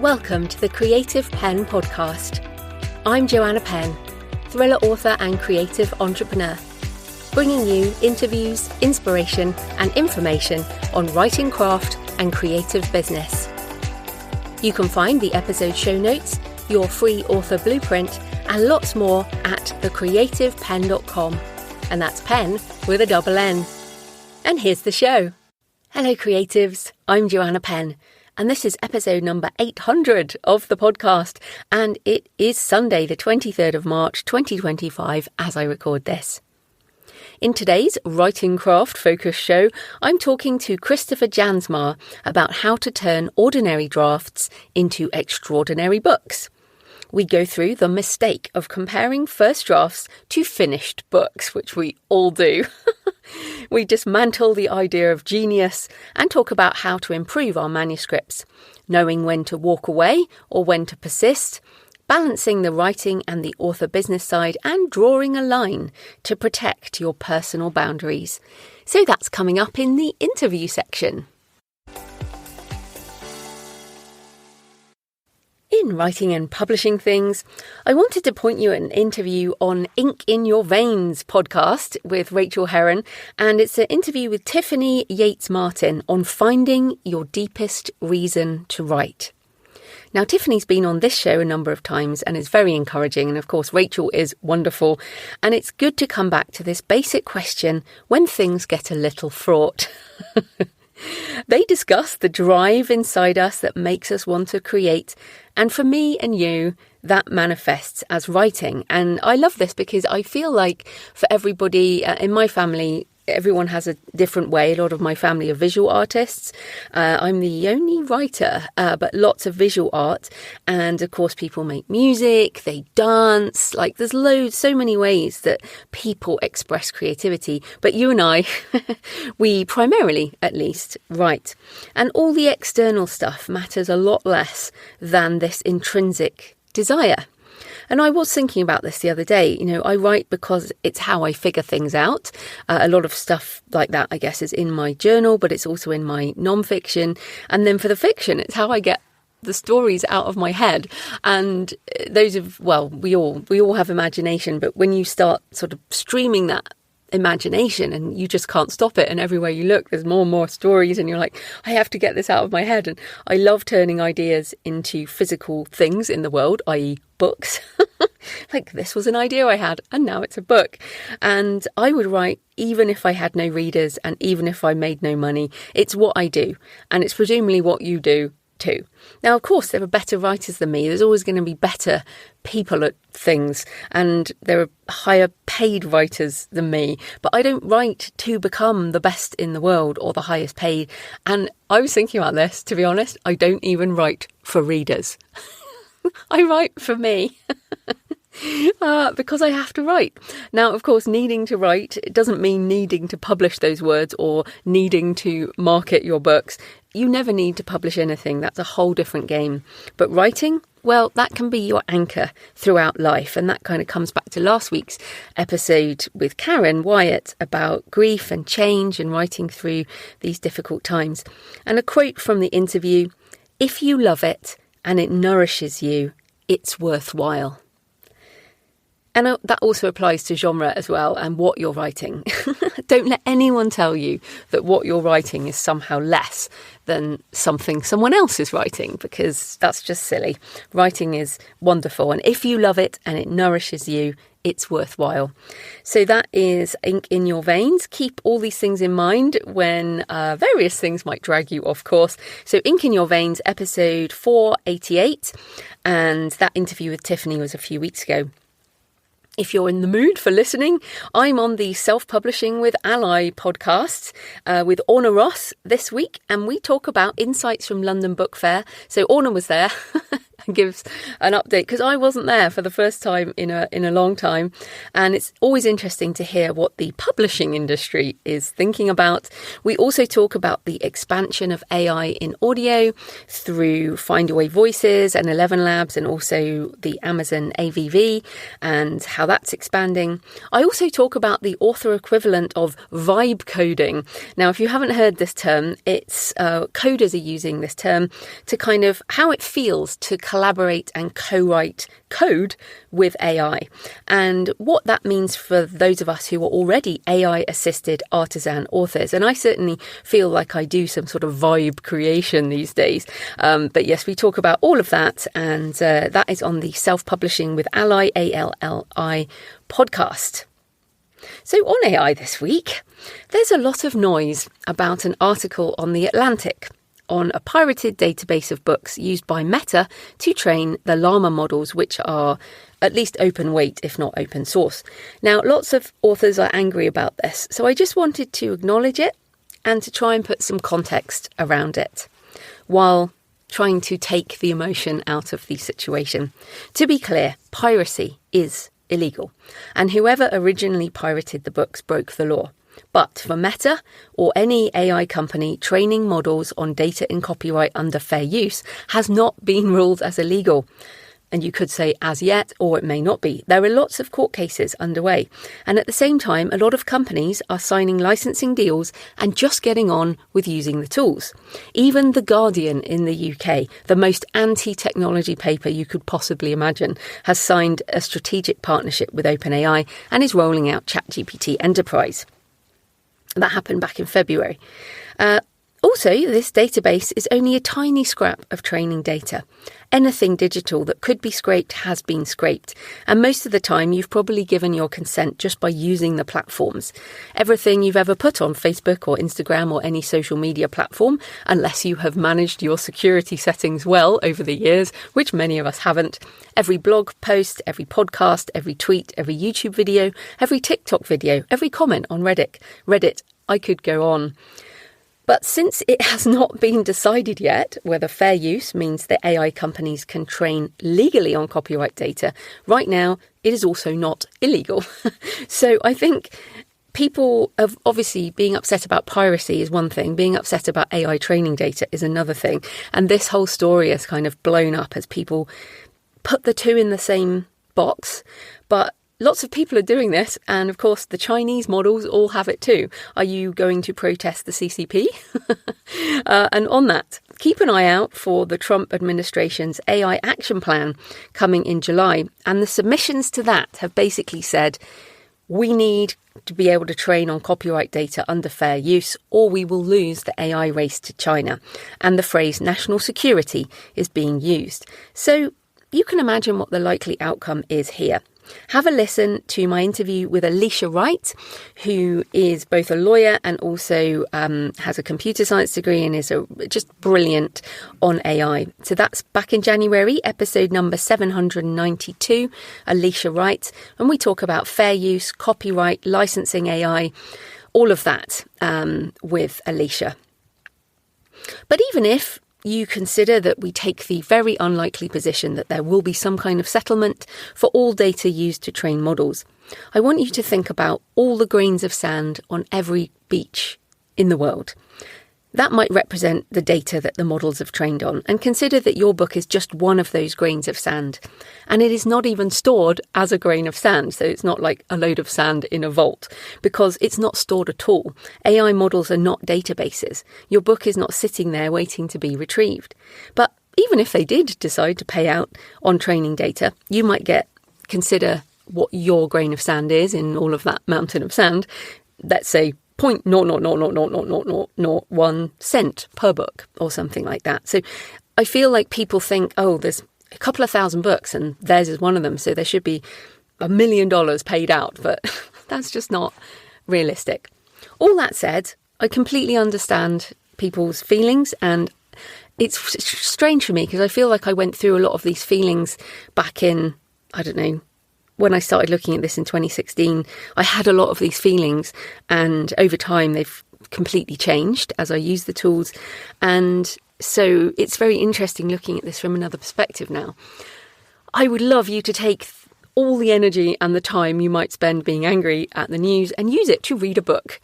Welcome to the Creative Penn podcast. I'm Joanna Penn, thriller author and creative entrepreneur, bringing you interviews, inspiration and information on writing craft and creative business. You can find the episode show notes, your free author blueprint and lots more at thecreativepenn.com, and that's Penn with a double N. And here's the show. Hello creatives, I'm Joanna Penn. And this is episode number 800 of the podcast. And it is Sunday, the 23rd of March, 2025, as I record this. In today's Writing Craft Focus show, I'm talking to Kristopher Jansma about how to turn ordinary drafts into extraordinary books. We go through the mistake of comparing first drafts to finished books, which we all do. We dismantle the idea of genius and talk about how to improve our manuscripts, knowing when to walk away or when to persist, balancing the writing and the author business side, and drawing a line to protect your personal boundaries. So that's coming up in the interview section. In writing and publishing things, I wanted to point you at an interview on Ink in Your Veins podcast with Rachel Herron, and it's an interview with Tiffany Yates-Martin on finding your deepest reason to write. Now, Tiffany's been on this show a number of times and is very encouraging, and of course Rachel is wonderful, and it's good to come back to this basic question when things get a little fraught. They discuss the drive inside us that makes us want to create. And for me and you, that manifests as writing. And I love this because I feel like for everybody in my family, everyone has a different way. A lot of my family are visual artists. I'm the only writer, but lots of visual art. And of course, people make music, they dance. Like there's so many ways that people express creativity. But you and I, we primarily, at least, write. And all the external stuff matters a lot less than this intrinsic desire. And I was thinking about this the other day. You know, I write because it's how I figure things out. A lot of stuff like that, I guess, is in my journal, but it's also in my non-fiction. And then for the fiction, it's how I get the stories out of my head. And we all have imagination, but when you start sort of streaming that imagination and you just can't stop it, and everywhere you look there's more and more stories, and you're like, I have to get this out of my head. And I love turning ideas into physical things in the world, i.e. books. Like this was an idea I had and now it's a book. And I would write even if I had no readers and even if I made no money. It's what I do, and it's presumably what you do too. Now, of course, there are better writers than me. There's always going to be better people at things, and there are higher paid writers than me. But I don't write to become the best in the world or the highest paid. And I was thinking about this, to be honest. I don't even write for readers. I write for me. Because I have to write. Now, of course, needing to write doesn't mean needing to publish those words or needing to market your books. You never need to publish anything. That's a whole different game. But writing, well, that can be your anchor throughout life. And that kind of comes back to last week's episode with Karen Wyatt about grief and change and writing through these difficult times. And a quote from the interview: "If you love it and it nourishes you, it's worthwhile." And that also applies to genre as well and what you're writing. Don't let anyone tell you that what you're writing is somehow less than something someone else is writing, because that's just silly. Writing is wonderful. And if you love it and it nourishes you, it's worthwhile. So that is Ink in Your Veins. Keep all these things in mind when various things might drag you off course. So Ink in Your Veins, episode 488. And that interview with Tiffany was a few weeks ago. If you're in the mood for listening, I'm on the Self-Publishing with Ally podcast with Orna Ross this week, and we talk about insights from London Book Fair. So Orna was there, and gives an update, because I wasn't there for the first time in a long time. And it's always interesting to hear what the publishing industry is thinking about. We also talk about the expansion of AI in audio through Findaway Voices and 11 Labs, and also the Amazon AVV and how that's expanding. I also talk about the author equivalent of vibe coding. Now, if you haven't heard this term, it's coders are using this term to kind of how it feels to collaborate and co-write code with AI, and what that means for those of us who are already AI-assisted artisan authors. And I certainly feel like I do some sort of vibe creation these days. But yes, we talk about all of that, and that is on the Self-Publishing with Ally, ALLI podcast. So on AI this week, there's a lot of noise about an article on The Atlantic on a pirated database of books used by Meta to train the Llama models, which are at least open weight, if not open source. Now, lots of authors are angry about this, so I just wanted to acknowledge it and to try and put some context around it, while trying to take the emotion out of the situation. To be clear, piracy is illegal, and whoever originally pirated the books broke the law. But for Meta or any AI company, training models on data in copyright under fair use has not been ruled as illegal. And you could say as yet, or it may not be. There are lots of court cases underway. And at the same time, a lot of companies are signing licensing deals and just getting on with using the tools. Even The Guardian in the UK, the most anti-technology paper you could possibly imagine, has signed a strategic partnership with OpenAI and is rolling out ChatGPT Enterprise. That happened back in February. Also, this database is only a tiny scrap of training data. Anything digital that could be scraped has been scraped. And most of the time, you've probably given your consent just by using the platforms. Everything you've ever put on Facebook or Instagram or any social media platform, unless you have managed your security settings well over the years, which many of us haven't. Every blog post, every podcast, every tweet, every YouTube video, every TikTok video, every comment on Reddit, I could go on. But since it has not been decided yet whether fair use means that AI companies can train legally on copyright data, right now it is also not illegal. So I think people have obviously being upset about piracy is one thing, being upset about AI training data is another thing. And this whole story has kind of blown up as people put the two in the same box. But lots of people are doing this, and of course the Chinese models all have it too. Are you going to protest the CCP? And on that, keep an eye out for the Trump administration's AI action plan coming in July. And the submissions to that have basically said, we need to be able to train on copyright data under fair use, or we will lose the AI race to China. And the phrase national security is being used. So you can imagine what the likely outcome is here. Have a listen to my interview with Alicia Wright, who is both a lawyer and also has a computer science degree and is just brilliant on AI. So that's back in January, episode number 792, Alicia Wright. And we talk about fair use, copyright, licensing AI, all of that with Alicia. But even if you consider that we take the very unlikely position that there will be some kind of settlement for all data used to train models, I want you to think about all the grains of sand on every beach in the world. That might represent the data that the models have trained on, and consider that your book is just one of those grains of sand. And it is not even stored as a grain of sand, so it's not like a load of sand in a vault, because it's not stored at all. AI models are not databases. Your book is not sitting there waiting to be retrieved. But even if they did decide to pay out on training data, you might consider what your grain of sand is in all of that mountain of sand. Let's say 0.0000001 cent per book or something like that. So I feel like people think, oh, there's a couple of thousand books and theirs is one of them, so there should be $1 million paid out, but that's just not realistic. All that said, I completely understand people's feelings, and it's strange for me because I feel like I went through a lot of these feelings back in, I don't know, when I started looking at this in 2016, I had a lot of these feelings, and over time they've completely changed as I use the tools. And So it's very interesting looking at this from another perspective now. I would love you to take all the energy and the time you might spend being angry at the news and use it to read a book.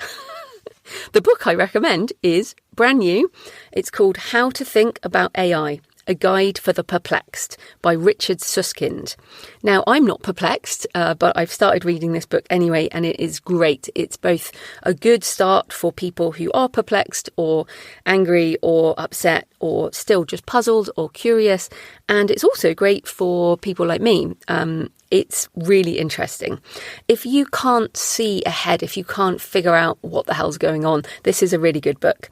The book I recommend is brand new. It's called How to Think About AI, A Guide for the Perplexed by Richard Susskind. Now, I'm not perplexed, but I've started reading this book anyway, and it is great. It's both a good start for people who are perplexed or angry or upset or still just puzzled or curious. And it's also great for people like me. It's really interesting. If you can't see ahead, if you can't figure out what the hell's going on, this is a really good book.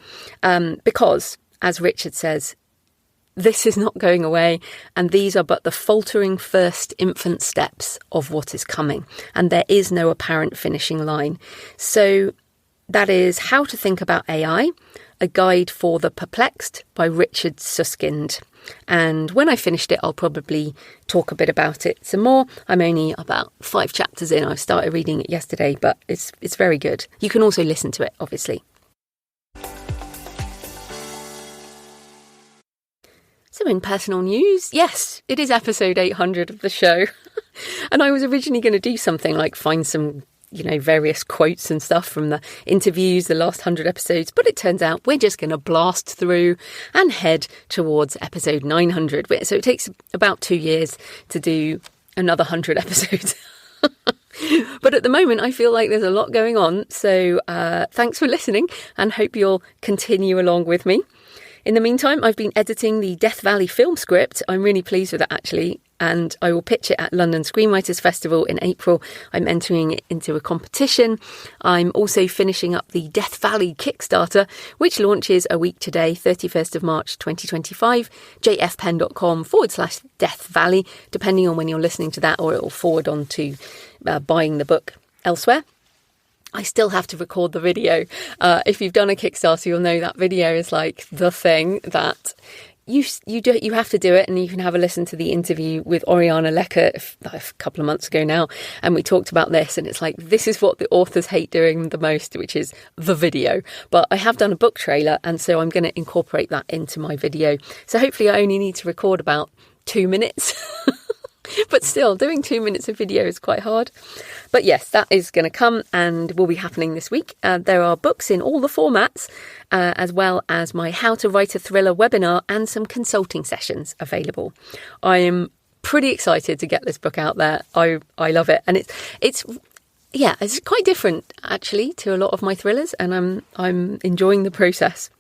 Because, as Richard says, this is not going away, and these are but the faltering first infant steps of what is coming, and there is no apparent finishing line. So that is How to Think About AI, A Guide for the Perplexed by Richard Susskind. And when I finished it, I'll probably talk a bit about it some more. I'm only about 5 chapters in. I started reading it yesterday, but it's very good. You can also listen to it, obviously. So in personal news, yes, it is episode 800 of the show. And I was originally going to do something like find some, various quotes and stuff from the interviews, the last 100 episodes. But it turns out we're just going to blast through and head towards episode 900. So it takes about 2 years to do another 100 episodes. But at the moment, I feel like there's a lot going on. So thanks for listening and hope you'll continue along with me. In the meantime, I've been editing the Death Valley film script. I'm really pleased with it, actually, and I will pitch it at London Screenwriters Festival in April. I'm entering it into a competition. I'm also finishing up the Death Valley Kickstarter, which launches a week today, 31st of March 2025, jfpenn.com/Death Valley, depending on when you're listening to that, or it will forward on to buying the book elsewhere. I still have to record the video. If you've done a Kickstarter, you'll know that video is like the thing that you have to do it, and you can have a listen to the interview with Oriana Lecker a couple of months ago now, and we talked about this, and it's like, this is what the authors hate doing the most, which is the video. But I have done a book trailer, and so I'm going to incorporate that into my video. So hopefully I only need to record about 2 minutes. But still, doing 2 minutes of video is quite hard. But yes, that is going to come and will be happening this week. There are books in all the formats, as well as my How to Write a Thriller webinar and some consulting sessions available. I am pretty excited to get this book out there. I love it. And it's quite different, actually, to a lot of my thrillers, and I'm enjoying the process.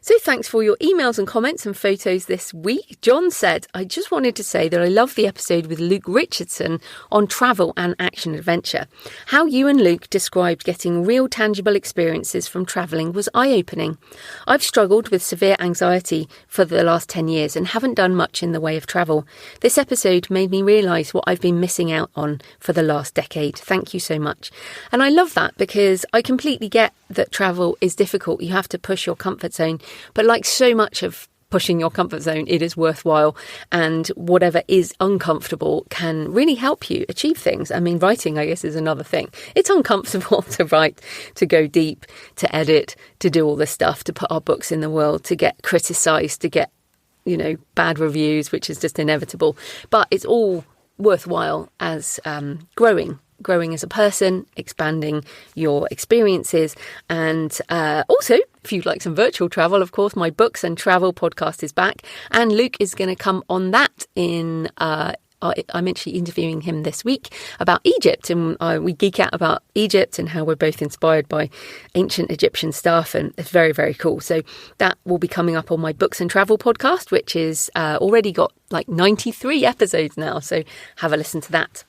So thanks for your emails and comments and photos this week. John said, I just wanted to say that I love the episode with Luke Richardson on travel and action adventure. How you and Luke described getting real tangible experiences from travelling was eye-opening. I've struggled with severe anxiety for the last 10 years and haven't done much in the way of travel. This episode made me realise what I've been missing out on for the last decade. Thank you so much. And I love that because I completely get that travel is difficult. You have to push your comfort zone. But like so much of pushing your comfort zone, it is worthwhile. And whatever is uncomfortable can really help you achieve things. I mean, writing, I guess, is another thing. It's uncomfortable to write, to go deep, to edit, to do all this stuff, to put our books in the world, to get criticised, to get, bad reviews, which is just inevitable. But it's all worthwhile as growing as a person, expanding your experiences. And also, if you'd like some virtual travel, of course, my books and travel podcast is back. And Luke is going to come on that in... I'm actually interviewing him this week about Egypt, and we geek out about Egypt and how we're both inspired by ancient Egyptian stuff, and it's very, very cool. So that will be coming up on my books and travel podcast, which is already got like 93 episodes now, so have a listen to that.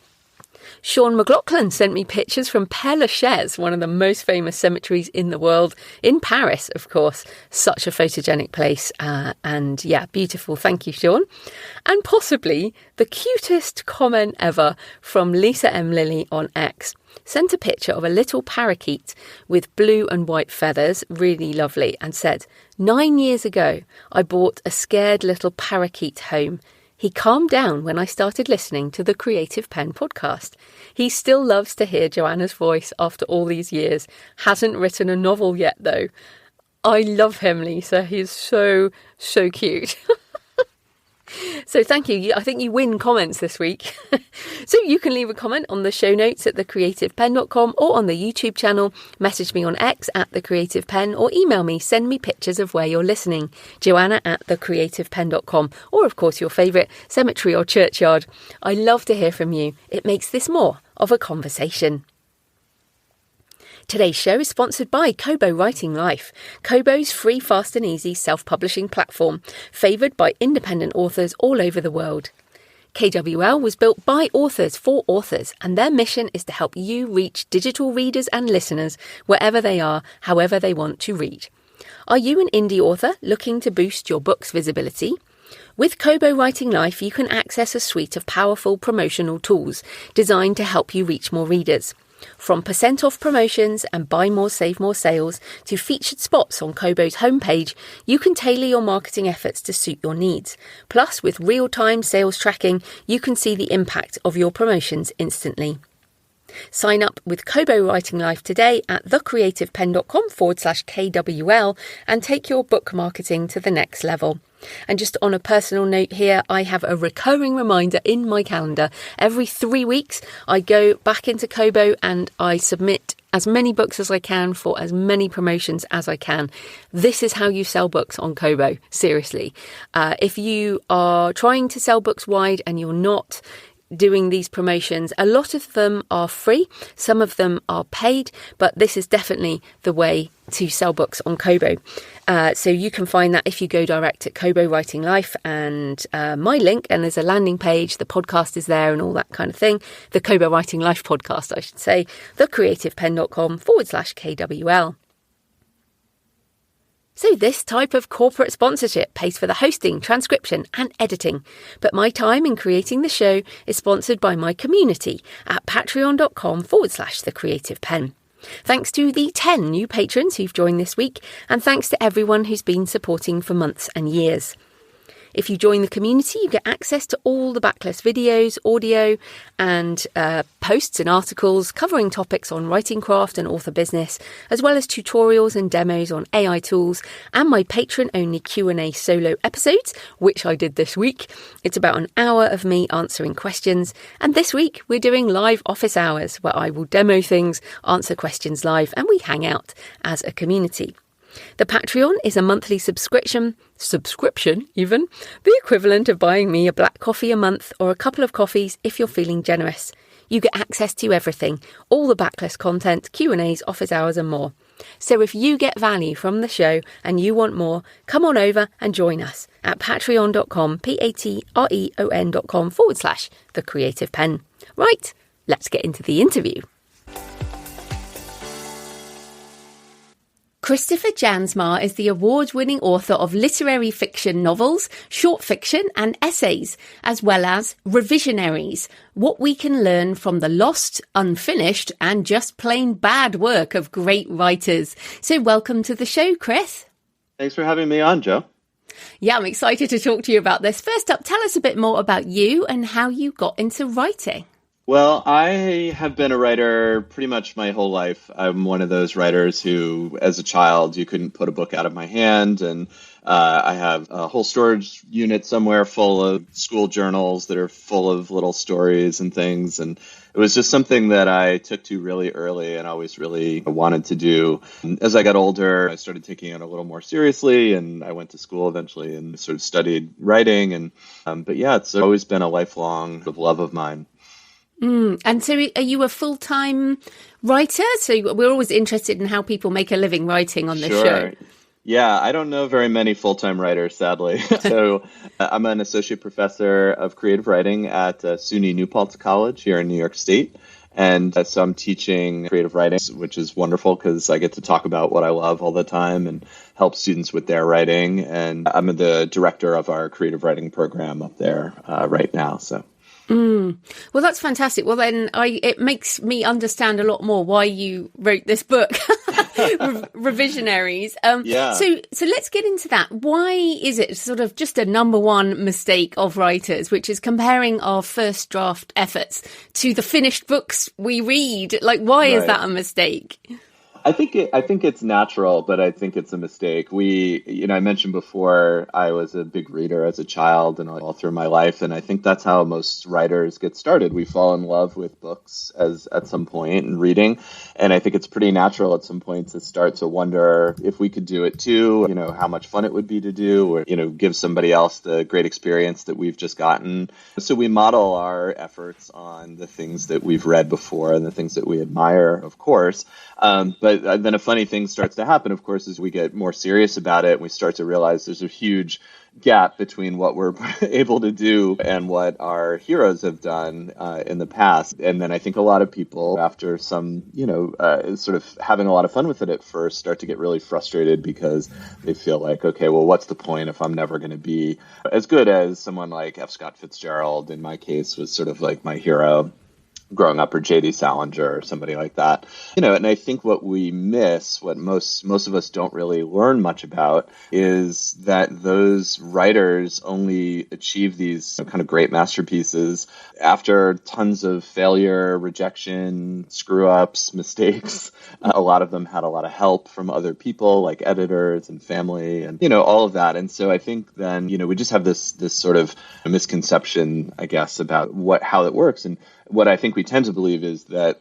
Sean McLaughlin sent me pictures from Père Lachaise, one of the most famous cemeteries in the world, in Paris, of course. Such a photogenic place. And yeah, beautiful. Thank you, Sean. And possibly the cutest comment ever from Lisa M. Lilly on X. Sent a picture of a little parakeet with blue and white feathers, really lovely, and said, 9 years ago, I bought a scared little parakeet home. He calmed down when I started listening to the Creative Penn podcast. He still loves to hear Joanna's voice after all these years. Hasn't written a novel yet, though. I love him, Lisa. He is so cute. So thank you. I think you win comments this week. So you can leave a comment on the show notes at thecreativepenn.com or on the YouTube channel. Message me on X at thecreativepenn or email me. Send me pictures of where you're listening. Joanna at thecreativepenn.com or, of course, your favourite cemetery or churchyard. I love to hear from you. It makes this more of a conversation. Today's show is sponsored by Kobo Writing Life, Kobo's free, fast and easy self-publishing platform, favoured by independent authors all over the world. KWL was built by authors for authors, and their mission is to help you reach digital readers and listeners wherever they are, however they want to read. Are you an indie author looking to boost your book's visibility? With Kobo Writing Life, you can access a suite of powerful promotional tools designed to help you reach more readers. From % off promotions and buy more, save more sales to featured spots on Kobo's homepage, you can tailor your marketing efforts to suit your needs. Plus, with real-time sales tracking, you can see the impact of your promotions instantly. Sign up with Kobo Writing Life today at thecreativepenn.com/KWL and take your book marketing to the next level. And just on a personal note here, I have a recurring reminder in my calendar. Every 3 weeks, I go back into Kobo and I submit as many books as I can for as many promotions as I can. This is how you sell books on Kobo, seriously. If you are trying to sell books wide and you're not doing these promotions, a lot of them are free, some of them are paid, but this is definitely the way to sell books on Kobo. So you can find that if you go direct at Kobo Writing Life and my link, and there's a landing page, the podcast is there and all that kind of thing. The Kobo Writing Life podcast, I should say, thecreativepenn.com/KWL. So this type of corporate sponsorship pays for the hosting, transcription and editing. But my time in creating the show is sponsored by my community at patreon.com/thecreativepenn. Thanks to the 10 new patrons who've joined this week, and thanks to everyone who's been supporting for months and years. If you join the community, you get access to all the backlist videos, audio and posts and articles covering topics on writing craft and author business, as well as tutorials and demos on AI tools and my patron-only Q&A solo episodes, which I did this week. It's about an hour of me answering questions. And this week, we're doing live office hours where I will demo things, answer questions live, and we hang out as a community. The Patreon is a monthly subscription even, the equivalent of buying me a black coffee a month or a couple of coffees if you're feeling generous. You get access to everything, all the backlist content, Q&As, office hours and more. So if you get value from the show and you want more, come on over and join us at patreon.com, patreon.com/thecreativepenn. Right, let's get into the interview. Kristopher Jansma is the award-winning author of literary fiction novels, short fiction and essays, as well as Revisionaries, What We Can Learn from the Lost, Unfinished and Just Plain Bad Work of Great Writers. So welcome to the show, Chris. Thanks for having me on, Jo. Yeah, I'm excited to talk to you about this. First up, tell us a bit more about you and how you got into writing. Well, I have been a writer pretty much my whole life. I'm one of those writers who, as a child, you couldn't put a book out of my hand. And I have a whole storage unit somewhere full of school journals that are full of little stories and things. And it was just something that I took to really early and always really wanted to do. As I got older, I started taking it a little more seriously, and I went to school eventually and sort of studied writing. And but yeah, it's always been a lifelong love of mine. And so are you a full-time writer? So we're always interested in how people make a living writing on this show. Yeah, I don't know very many full-time writers, sadly. So I'm an associate professor of creative writing at SUNY New Paltz College here in New York State. And so I'm teaching creative writing, which is wonderful because I get to talk about what I love all the time and help students with their writing. And I'm the director of our creative writing program up there right now. So. Well, that's fantastic. Well, then it makes me understand a lot more why you wrote this book, Revisionaries. So let's get into that. Why is it sort of just a number one mistake of writers, which is comparing our first draft efforts to the finished books we read? Like, why is that a mistake? I think it's natural, but I think it's a mistake. I mentioned before I was a big reader as a child and all through my life, and I think that's how most writers get started. We fall in love with books as at some point and reading, and I think it's pretty natural at some point to start to wonder if we could do it too. How much fun it would be to do, or give somebody else the great experience that we've just gotten. So we model our efforts on the things that we've read before and the things that we admire, of course. But then a funny thing starts to happen, of course, as we get more serious about it and we start to realize there's a huge gap between what we're able to do and what our heroes have done in the past. And then I think a lot of people, after some, sort of having a lot of fun with it at first, start to get really frustrated because they feel like, okay, well, what's the point if I'm never going to be as good as someone like F. Scott Fitzgerald, in my case, was sort of like my hero growing up, or J.D. Salinger or somebody like that. And I think what we miss, what most of us don't really learn much about, is that those writers only achieve these kind of great masterpieces after tons of failure, rejection, screw-ups, mistakes. A lot of them had a lot of help from other people, like editors and family and, all of that. And so I think then, we just have this sort of misconception, I guess, about how it works. And what I think we tend to believe is that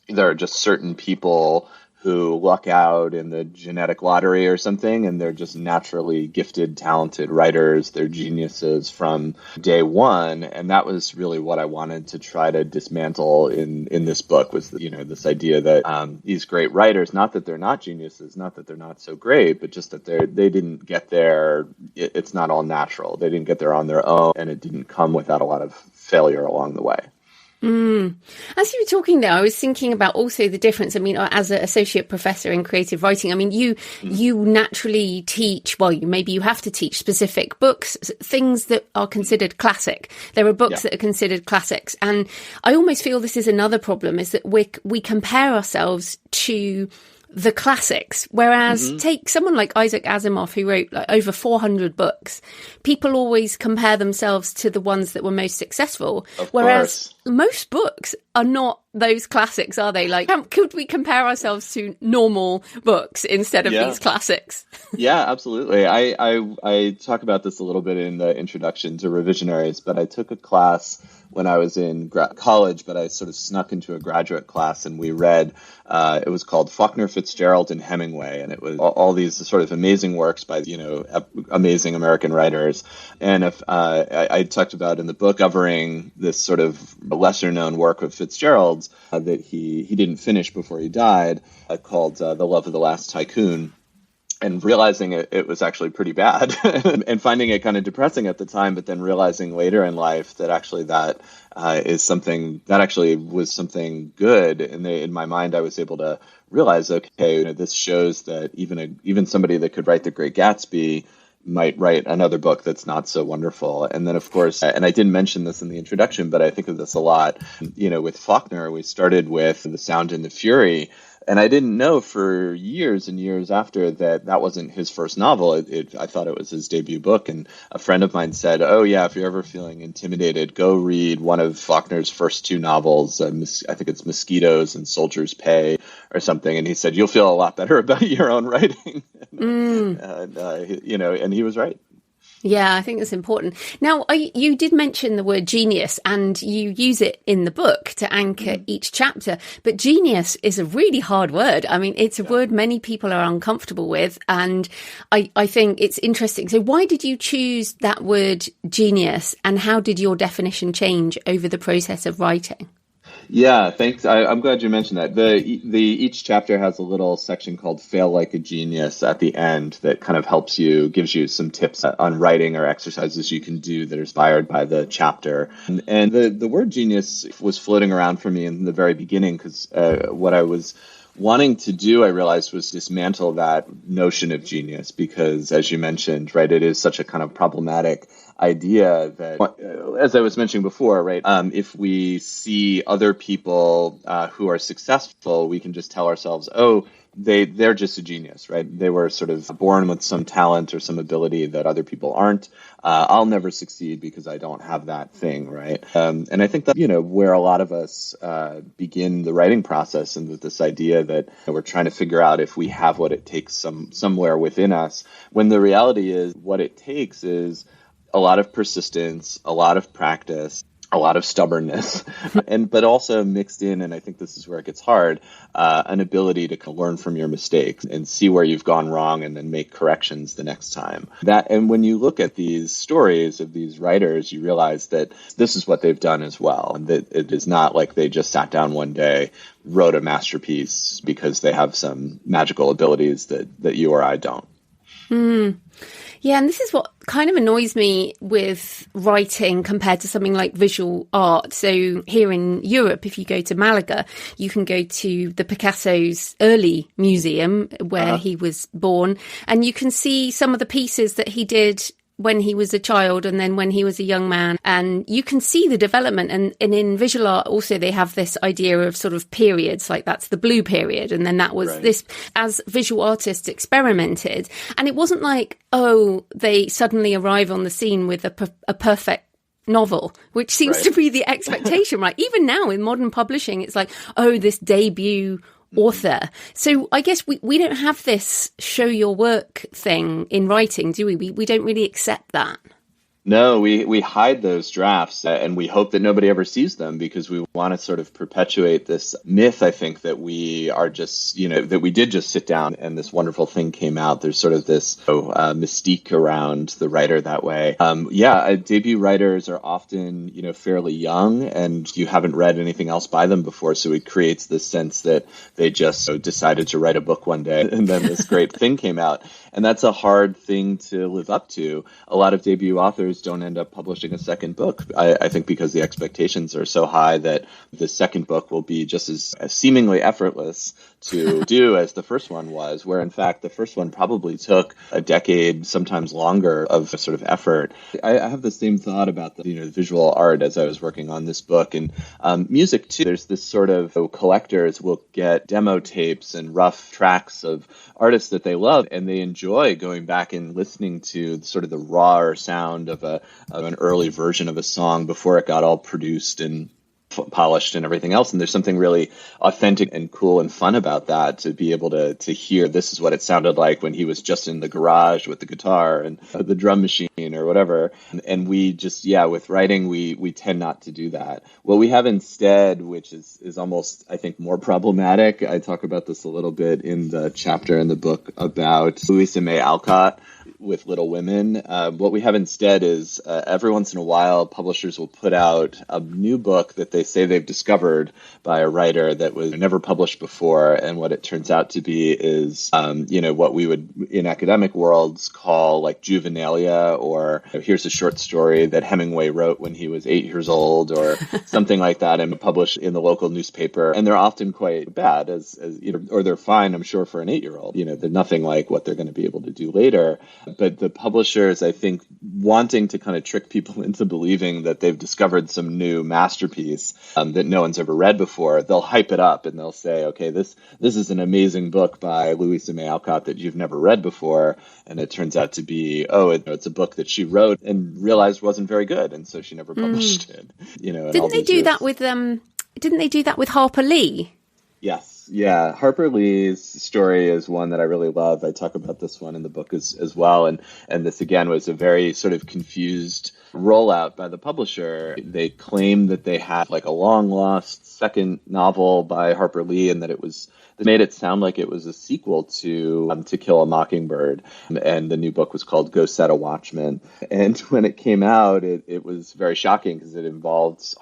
there are just certain people who luck out in the genetic lottery or something, and they're just naturally gifted, talented writers. They're geniuses from day one. And that was really what I wanted to try to dismantle in this book, was, this idea that these great writers, not that they're not geniuses, not that they're not so great, but just that they didn't get there. It's not all natural. They didn't get there on their own, and it didn't come without a lot of failure along the way. As you were talking there, I was thinking about also the difference. I mean, as an associate professor in creative writing, I mean, you naturally teach, maybe you have to teach specific books, things that are considered classic. There are books that are considered classics. And I almost feel this is another problem, is that we compare ourselves to the classics, whereas take someone like Isaac Asimov, who wrote over 400 books. People always compare themselves to the ones that were most successful, whereas most books are not those classics, are they? Like, could we compare ourselves to normal books instead of these classics? Yeah, absolutely. I talk about this a little bit in the introduction to Revisionaries, but I took a class when I was in college, but I sort of snuck into a graduate class, and we read, it was called Faulkner, Fitzgerald, and Hemingway, and it was all these sort of amazing works by, amazing American writers. And I talked about in the book covering this sort of lesser-known work of Fitzgerald's that he didn't finish before he died, called The Love of the Last Tycoon. And realizing it was actually pretty bad and finding it kind of depressing at the time, but then realizing later in life that actually that is something that actually was something good. And in my mind, I was able to realize, okay, this shows that even somebody that could write The Great Gatsby might write another book that's not so wonderful. And then, of course, and I didn't mention this in the introduction, but I think of this a lot, with Faulkner, we started with The Sound and the Fury. And I didn't know for years and years after that wasn't his first novel. I thought it was his debut book. And a friend of mine said, oh, yeah, if you're ever feeling intimidated, go read one of Faulkner's first two novels. I think it's Mosquitoes and Soldier's Pay or something. And he said, you'll feel a lot better about your own writing. And he was right. Yeah, I think that's important. Now, you did mention the word genius, and you use it in the book to anchor each chapter. But genius is a really hard word. I mean, it's a word many people are uncomfortable with, and I think it's interesting. So why did you choose that word genius, and how did your definition change over the process of writing? Yeah, thanks. I'm glad you mentioned that. Each chapter has a little section called Fail Like a Genius at the end that kind of gives you some tips on writing or exercises you can do that are inspired by the chapter. And the word genius was floating around for me in the very beginning because what I was wanting to do, I realized, was dismantle that notion of genius because, as you mentioned, right, it is such a kind of problematic idea that, as I was mentioning before, right, if we see other people who are successful, we can just tell ourselves, oh, they're just a genius, right? They were sort of born with some talent or some ability that other people aren't. I'll never succeed because I don't have that thing, right? And I think that, where a lot of us begin the writing process, and with this idea that we're trying to figure out if we have what it takes somewhere within us, when the reality is what it takes is a lot of persistence, a lot of practice, a lot of stubbornness, but also mixed in, and I think this is where it gets hard, an ability to learn from your mistakes and see where you've gone wrong and then make corrections the next time. And when you look at these stories of these writers, you realize that this is what they've done as well, and that it is not like they just sat down one day, wrote a masterpiece because they have some magical abilities that you or I don't. Yeah, and this is what kind of annoys me with writing compared to something like visual art. So here in Europe, if you go to Malaga, you can go to the Picasso's early museum where he was born, and you can see some of the pieces that he did when he was a child and then when he was a young man, and you can see the development. And in visual art also they have this idea of sort of periods, like that's the blue period, and then that was this, as visual artists experimented. And it wasn't like, they suddenly arrive on the scene with a perfect novel, which seems to be the expectation, right? Even now in modern publishing, it's like, this debut author. So I guess we don't have this show your work thing in writing, do we? We don't really accept that. No, we hide those drafts and we hope that nobody ever sees them because we want to sort of perpetuate this myth, I think, that we are just, that we did just sit down and this wonderful thing came out. There's sort of this mystique around the writer that way. Debut writers are often, fairly young and you haven't read anything else by them before. So it creates this sense that they just decided to write a book one day and then this great thing came out. And that's a hard thing to live up to. A lot of debut authors don't end up publishing a second book, I think, because the expectations are so high that the second book will be just as seemingly effortless to do as the first one was, where in fact the first one probably took a decade, sometimes longer, of sort of effort. I have the same thought about the visual art as I was working on this book, and music too. There's this sort of collectors will get demo tapes and rough tracks of artists that they love, and they enjoy going back and listening to sort of the raw sound of an early version of a song before it got all produced and polished and everything else. And there's something really authentic and cool and fun about that, to be able to hear this is what it sounded like when he was just in the garage with the guitar and the drum machine or whatever. And we just, with writing, we tend not to do that. What we have instead, which is almost, I think, more problematic, I talk about this a little bit in the chapter in the book about Louisa May Alcott with Little Women. What we have instead is every once in a while, publishers will put out a new book that they say they've discovered by a writer that was never published before. And what it turns out to be is, what we would in academic worlds call like juvenilia, or here's a short story that Hemingway wrote when he was 8 years old, or something like that, and published in the local newspaper. And they're often quite bad, as or they're fine, I'm sure, for an 8-year-old. They're nothing like what they're going to be able to do later. But the publishers, I think, wanting to kind of trick people into believing that they've discovered some new masterpiece that no one's ever read before, they'll hype it up and they'll say, okay, this is an amazing book by Louisa May Alcott that you've never read before. And it turns out to be, it's a book that she wrote and realized wasn't very good. And so she never published it. Didn't they do that with Harper Lee? Yes. Yeah, Harper Lee's story is one that I really love. I talk about this one in the book as well. And this, again, was a very sort of confused rollout by the publisher. They claimed that they had like a long-lost second novel by Harper Lee, and that they made it sound like it was a sequel to To Kill a Mockingbird. And the new book was called Go Set a Watchman. And when it came out, it was very shocking because it involved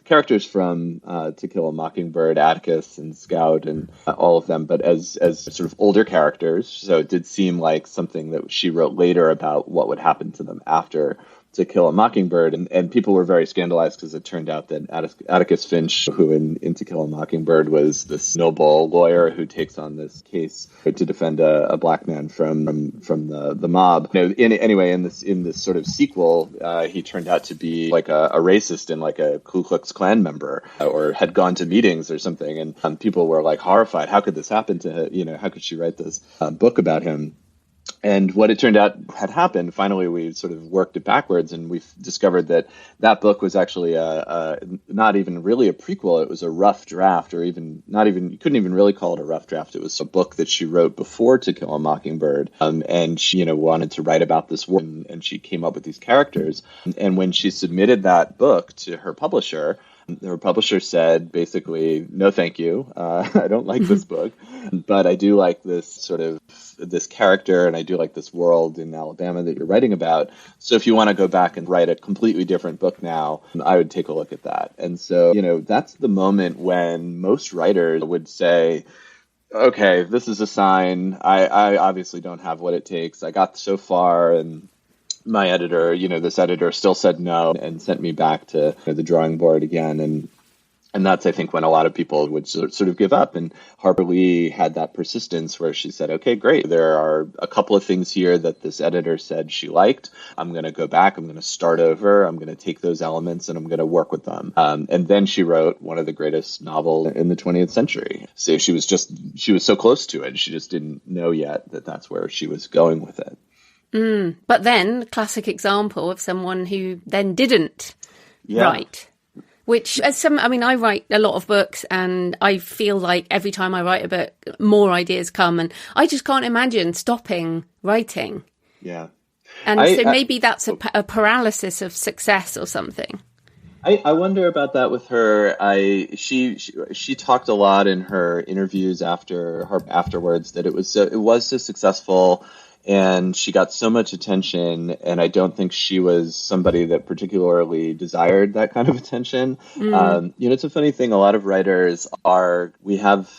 characters from To Kill a Mockingbird, Atticus and Scout and all of them, but as sort of older characters. So it did seem like something that she wrote later about what would happen to them after To Kill a Mockingbird, and people were very scandalized because it turned out that Atticus Finch, who in To Kill a Mockingbird was this noble lawyer who takes on this case to defend a black man from the mob. Anyway, in this sort of sequel, he turned out to be like a racist and like a Ku Klux Klan member, or had gone to meetings or something, and people were like horrified. How could this happen to her? How could she write this book about him? And what it turned out had happened, finally we sort of worked it backwards, and we discovered that book was actually not even really a prequel. It was a rough draft, or even not even, you couldn't even really call it a rough draft. It was a book that she wrote before To Kill a Mockingbird, and she wanted to write about this war, and she came up with these characters. And when she submitted that book to her publisher said basically, no, thank you. I don't like this book, but I do like this character, and I do like this world in Alabama that you're writing about. So if you want to go back and write a completely different book now, I would take a look at that. And so, that's the moment when most writers would say, okay, this is a sign. I obviously don't have what it takes. I got so far, and my editor, this editor still said no and sent me back to the drawing board again. And that's, I think, when a lot of people would sort of give up. And Harper Lee had that persistence where she said, okay, great. There are a couple of things here that this editor said she liked. I'm going to go back. I'm going to start over. I'm going to take those elements and I'm going to work with them. And then she wrote one of the greatest novels in the 20th century. So she was so close to it. She just didn't know yet that that's where she was going with it. But then, classic example of someone who then didn't write. Which, I write a lot of books, and I feel like every time I write a book, more ideas come, and I just can't imagine stopping writing. Yeah. And maybe that's a paralysis of success or something. I wonder about that with her. She talked a lot in her interviews afterwards that it was so successful. And she got so much attention, and I don't think she was somebody that particularly desired that kind of attention. It's a funny thing. A lot of writers we have,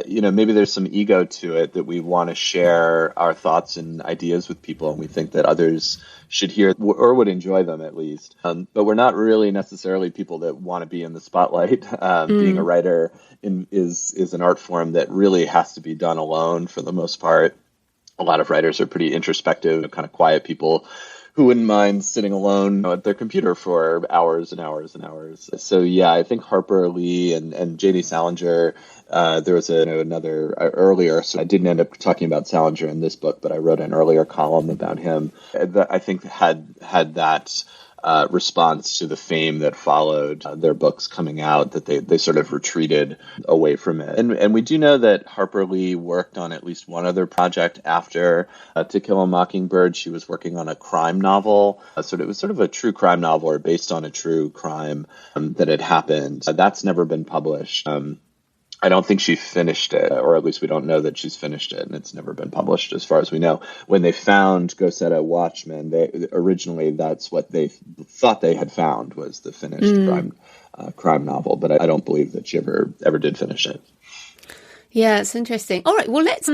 maybe there's some ego to it that we want to share our thoughts and ideas with people, and we think that others should hear or would enjoy them at least. But we're not really necessarily people that want to be in the spotlight. Being a writer is an art form that really has to be done alone for the most part. A lot of writers are pretty introspective, kind of quiet people who wouldn't mind sitting alone at their computer for hours and hours and hours. So, yeah, I think Harper Lee and J.D. Salinger, there was another earlier, so I didn't end up talking about Salinger in this book, but I wrote an earlier column about him that I think had that response to the fame that followed their books coming out, that they sort of retreated away from it. And we do know that Harper Lee worked on at least one other project after To Kill a Mockingbird. She was working on a crime novel. So it was sort of a true crime novel, or based on a true crime that had happened. That's never been published. I don't think she finished it, or at least we don't know that she's finished it, and it's never been published as far as we know. When they found Gosetta Watchmen, originally that's what they thought they had found, was the finished crime novel, but I don't believe that she ever did finish it. Yeah, it's interesting. All right, well, let's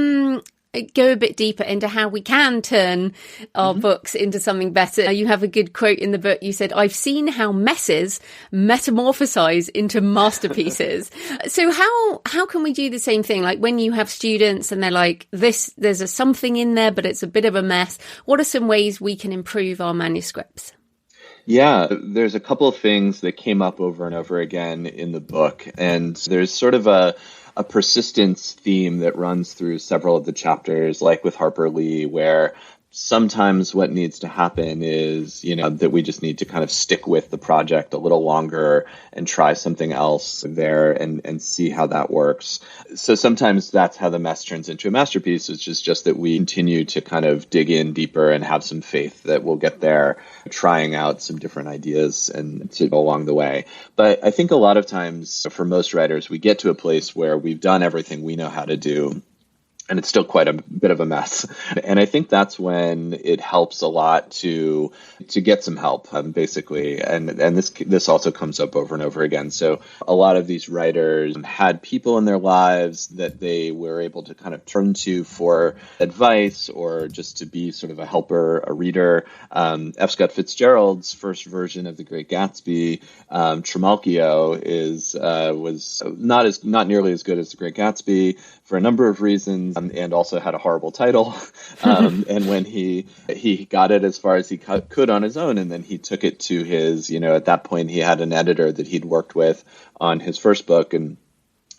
go a bit deeper into how we can turn our books into something better. You have a good quote in the book. You said, "I've seen how messes metamorphosize into masterpieces." So how can we do the same thing? Like when you have students and they're like, there's something in there, but it's a bit of a mess. What are some ways we can improve our manuscripts? Yeah, there's a couple of things that came up over and over again in the book. And there's sort of a persistence theme that runs through several of the chapters, like with Harper Lee, where sometimes what needs to happen is, that we just need to kind of stick with the project a little longer and try something else there and see how that works. So sometimes that's how the mess turns into a masterpiece, which is just that we continue to kind of dig in deeper and have some faith that we'll get there, trying out some different ideas and to go along the way. But I think a lot of times for most writers, we get to a place where we've done everything we know how to do. and it's still quite a bit of a mess. And I think that's when it helps a lot to get some help, basically. And this also comes up over and over again. So a lot of these writers had people in their lives that they were able to kind of turn to for advice or just to be sort of a helper, a reader. F. Scott Fitzgerald's first version of The Great Gatsby, Trimalchio, was not nearly as good as The Great Gatsby for a number of reasons, and also had a horrible title. And when he got it as far as he could on his own, and then he took it to his, at that point he had an editor that he'd worked with on his first book, and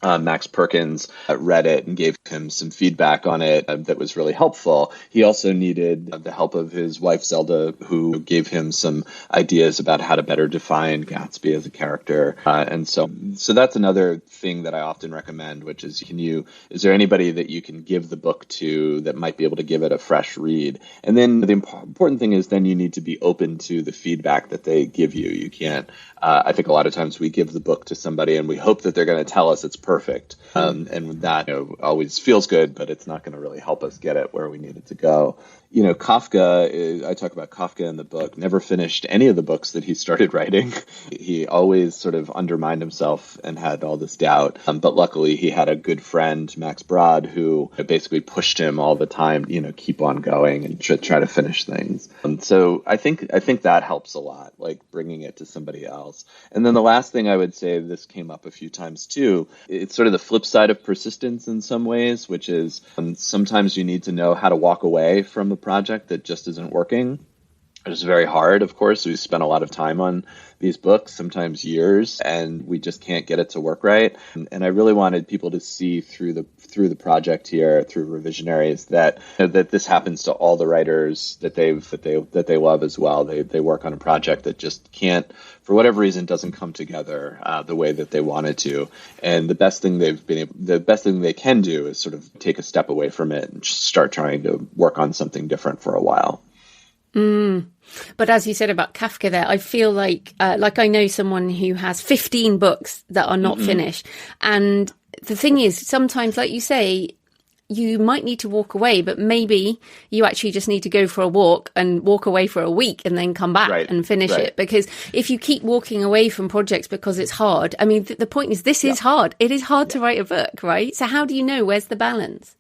Max Perkins read it and gave him some feedback on it that was really helpful. He also needed the help of his wife, Zelda, who gave him some ideas about how to better define Gatsby as a character. And so that's another thing that I often recommend, which is, is there anybody that you can give the book to that might be able to give it a fresh read? And then the important thing is then you need to be open to the feedback that they give you. You can't, I think a lot of times we give the book to somebody and we hope that they're going to tell us it's perfect. And that always feels good, but it's not going to really help us get it where we need it to go. Kafka, I talk about Kafka in the book, never finished any of the books that he started writing. He always sort of undermined himself and had all this doubt. But luckily he had a good friend, Max Brod, who basically pushed him all the time, keep on going and try to finish things. So I think that helps a lot, like bringing it to somebody else. And then the last thing I would say, this came up a few times too, it's sort of the flip side of persistence in some ways, which is sometimes you need to know how to walk away from a project that just isn't working. It's very hard, of course. We spent a lot of time on these books, sometimes years, and we just can't get it to work right. And I really wanted people to see through the project here, through Revisionaries, that this happens to all the writers that they love as well. They work on a project that just can't, for whatever reason, doesn't come together the way that they wanted to. And the best thing they can do is sort of take a step away from it and just start trying to work on something different for a while. But as you said about Kafka there, I feel like I know someone who has 15 books that are not finished. And the thing is, sometimes, like you say, you might need to walk away, but maybe you actually just need to go for a walk and walk away for a week and then come back and finish it. Because if you keep walking away from projects because it's hard, I mean, the point is this is hard. It is hard to write a book, right? So how do you know where's the balance?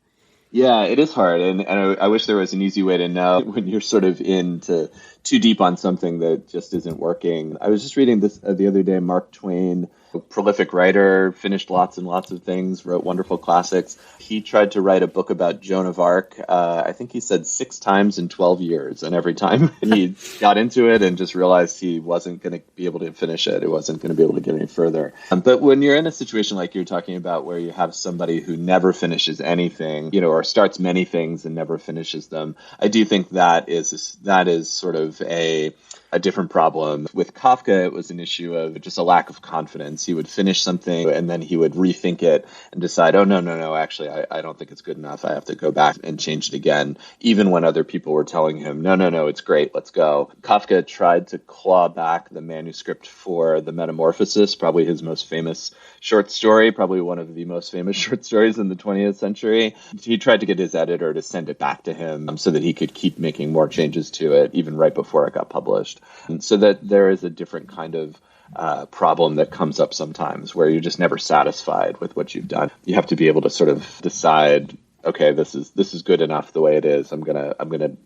Yeah, it is hard. And I wish there was an easy way to know when you're sort of into too deep on something that just isn't working. I was just reading this the other day, Mark Twain, a prolific writer, finished lots and lots of things, wrote wonderful classics. He tried to write a book about Joan of Arc, I think he said 6 times in 12 years. And every time he got into it and just realized he wasn't going to be able to finish it. It wasn't going to be able to get any further. But when you're in a situation like you're talking about, where you have somebody who never finishes anything, or starts many things and never finishes them, I do think that is sort of a different problem. With Kafka, it was an issue of just a lack of confidence. He would finish something and then he would rethink it and decide, oh, no, actually, I don't think it's good enough. I have to go back and change it again, even when other people were telling him, no, it's great, let's go. Kafka tried to claw back the manuscript for The Metamorphosis, probably his most famous short story, probably one of the most famous short stories in the 20th century. He tried to get his editor to send it back to him so that he could keep making more changes to it, even right before it got published. And so that there is a different kind of problem that comes up sometimes, where you're just never satisfied with what you've done. You have to be able to sort of decide, okay, this is good enough the way it is. I'm gonna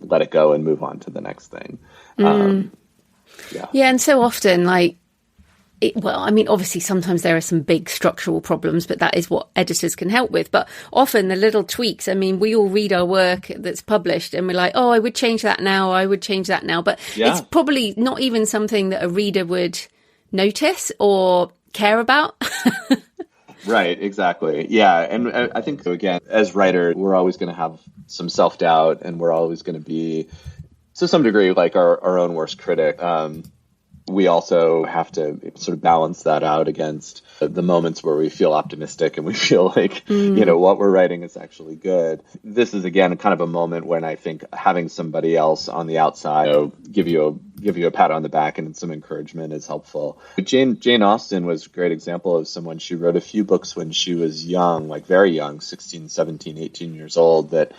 let it go and move on to the next thing. And so often, obviously sometimes there are some big structural problems, but that is what editors can help with. But often the little tweaks, we all read our work that's published and we're like, oh, I would change that now. I would change that now. But it's probably not even something that a reader would notice or care about. Right, exactly. Yeah. And I think, again, as writers, we're always going to have some self-doubt, and we're always going to be, to some degree, like our own worst critic. We also have to sort of balance that out against the moments where we feel optimistic and we feel like, what we're writing is actually good. This is, again, kind of a moment when I think having somebody else on the outside give you give you a pat on the back and some encouragement is helpful. Jane Austen was a great example of someone. She wrote a few books when she was young, like very young, 16, 17, 18 years old, that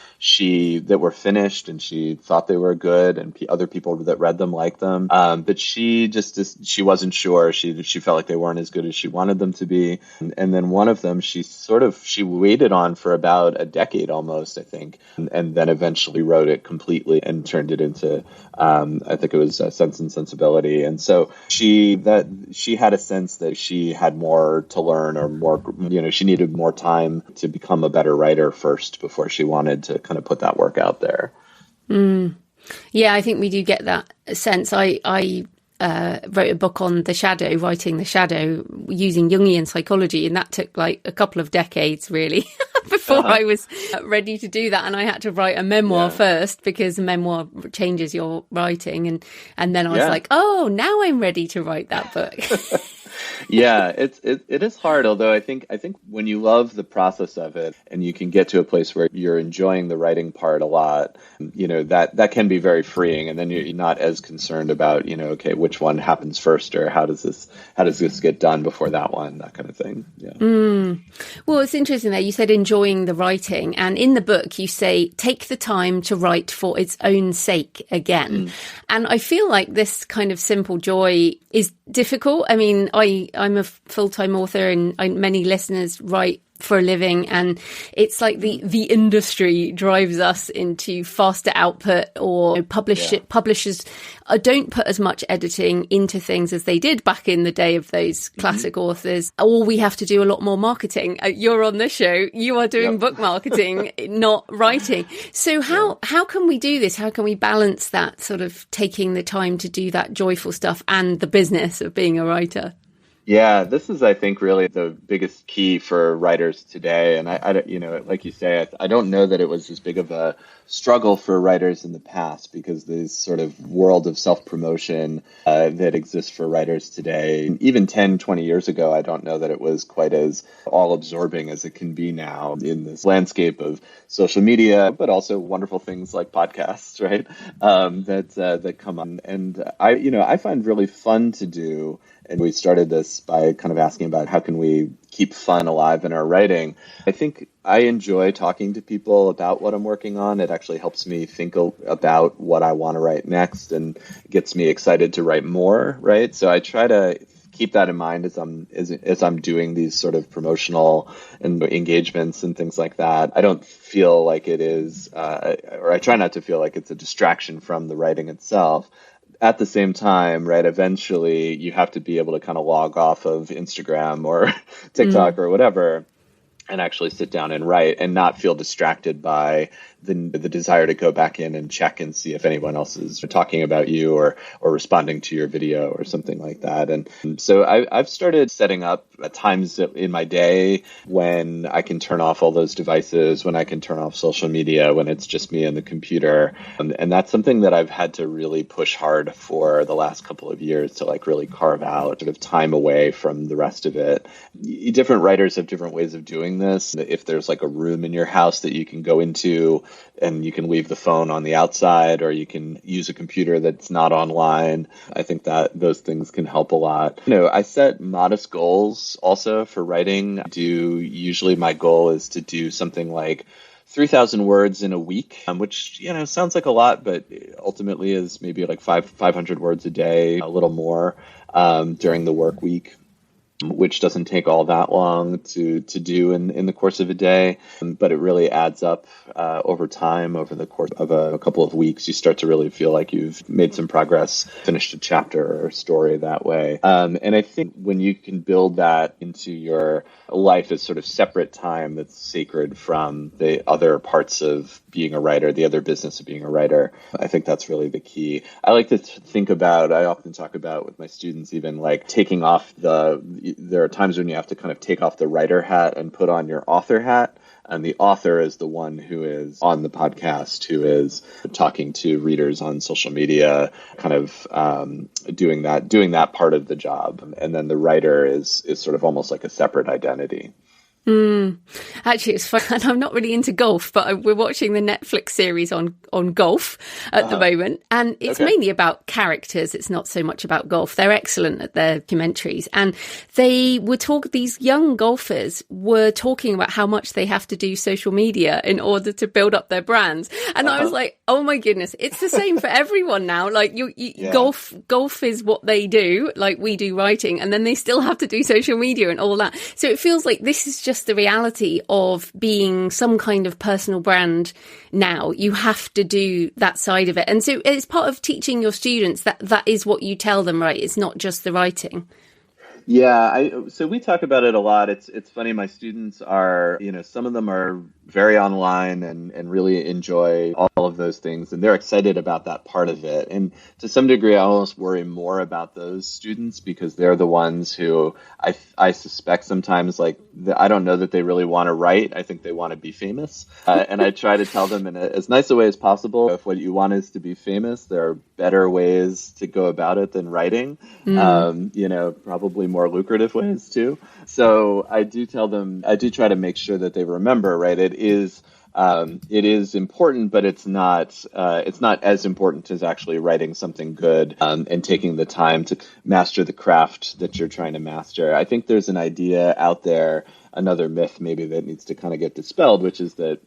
were finished, and she thought they were good, and other people that read them liked them. But she wasn't sure. She felt like they weren't as good as she wanted them to be. And then one of them, she waited on for about a decade almost, I think, and then eventually wrote it completely and turned it into, I think it was Sense and Sensibility. And so she had a sense that she had more to learn, or more, she needed more time to become a better writer first before she wanted to kind of put that work out there. Yeah, I think we do get that sense. I wrote a book on the shadow, writing the shadow using Jungian psychology, and that took like a couple of decades really before I was ready to do that. And I had to write a memoir first, because a memoir changes your writing, and then I was like, oh, now I'm ready to write that book. Yeah, it is hard. Although I think when you love the process of it, and you can get to a place where you're enjoying the writing part a lot, that can be very freeing. And then you're not as concerned about, okay, which one happens first, or how does this get done before that one, that kind of thing. Yeah. Well, it's interesting that you said enjoying the writing, and in the book you say take the time to write for its own sake again. And I feel like this kind of simple joy is difficult. I mean, I'm a full-time author, and many listeners write for a living, and it's like the industry drives us into faster output, or publishers don't put as much editing into things as they did back in the day of those classic authors, or we have to do a lot more marketing. You're on this show, you are doing book marketing, not writing. So how can we do this? How can we balance that sort of taking the time to do that joyful stuff and the business of being a writer? Yeah, this is, I think, really the biggest key for writers today. And I like you say, I don't know that it was as big of a struggle for writers in the past, because this sort of world of self-promotion that exists for writers today, even 10, 20 years ago, I don't know that it was quite as all-absorbing as it can be now in this landscape of social media, but also wonderful things like podcasts, right? That come on. And I find really fun to do. And we started this by kind of asking about how can we keep fun alive in our writing. I think I enjoy talking to people about what I'm working on. It actually helps me think about what I want to write next, and gets me excited to write more, right? So I try to keep that in mind as I'm doing these sort of promotional and engagements and things like that. I don't feel like it is, or I try not to feel like it's a distraction from the writing itself. At the same time, right, eventually you have to be able to kind of log off of Instagram or TikTok or whatever, and actually sit down and write, and not feel distracted by the desire to go back in and check and see if anyone else is talking about you or responding to your video or something like that. And so I've started setting up times in my day when I can turn off all those devices, when I can turn off social media, when it's just me and the computer. And that's something that I've had to really push hard for the last couple of years, to like really carve out sort of time away from the rest of it. Different writers have different ways of doing this. If there's like a room in your house that you can go into, and you can leave the phone on the outside, or you can use a computer that's not online, I think that those things can help a lot. I set modest goals also for writing. Usually my goal is to do something like 3,000 words in a week, which, sounds like a lot, but ultimately is maybe like 500 words a day, a little more during the work week, which doesn't take all that long to do in the course of a day. But it really adds up over time. Over the course of a couple of weeks, you start to really feel like you've made some progress, finished a chapter or a story that way. And I think when you can build that into your life as sort of separate time that's sacred from the other parts of being a writer, the other business of being a writer, I think that's really the key. I like to I often talk about with my students, even like taking off there are times when you have to kind of take off the writer hat and put on your author hat. And the author is the one who is on the podcast, who is talking to readers on social media, kind of doing that part of the job. And then the writer is sort of almost like a separate identity. Actually, it's fun. And I'm not really into golf, but we're watching the Netflix series on golf at the moment. And it's mainly about characters. It's not so much about golf. They're excellent at their documentaries. And these young golfers were talking about how much they have to do social media in order to build up their brands. And I was like, oh my goodness, it's the same for everyone now. Like golf is what they do, like we do writing. And then they still have to do social media and all that. So it feels like this is just the reality of being some kind of personal brand now. You have to do that side of it. And so it's part of teaching your students that is what you tell them, right? It's not just the writing. Yeah, so we talk about it a lot. It's funny. My students are, some of them are very online and really enjoy all of those things, and they're excited about that part of it. And to some degree, I almost worry more about those students because they're the ones who I suspect sometimes, like, I don't know that they really want to write. I think they want to be famous. And I try to tell them in as nice a way as possible, if what you want is to be famous, there are better ways to go about it than writing. Probably more lucrative ways too. So I do tell them, I do try to make sure that they remember, right? It is important, but it's not as important as actually writing something good and taking the time to master the craft that you're trying to master. I think there's an idea out there, another myth maybe that needs to kind of get dispelled, which is that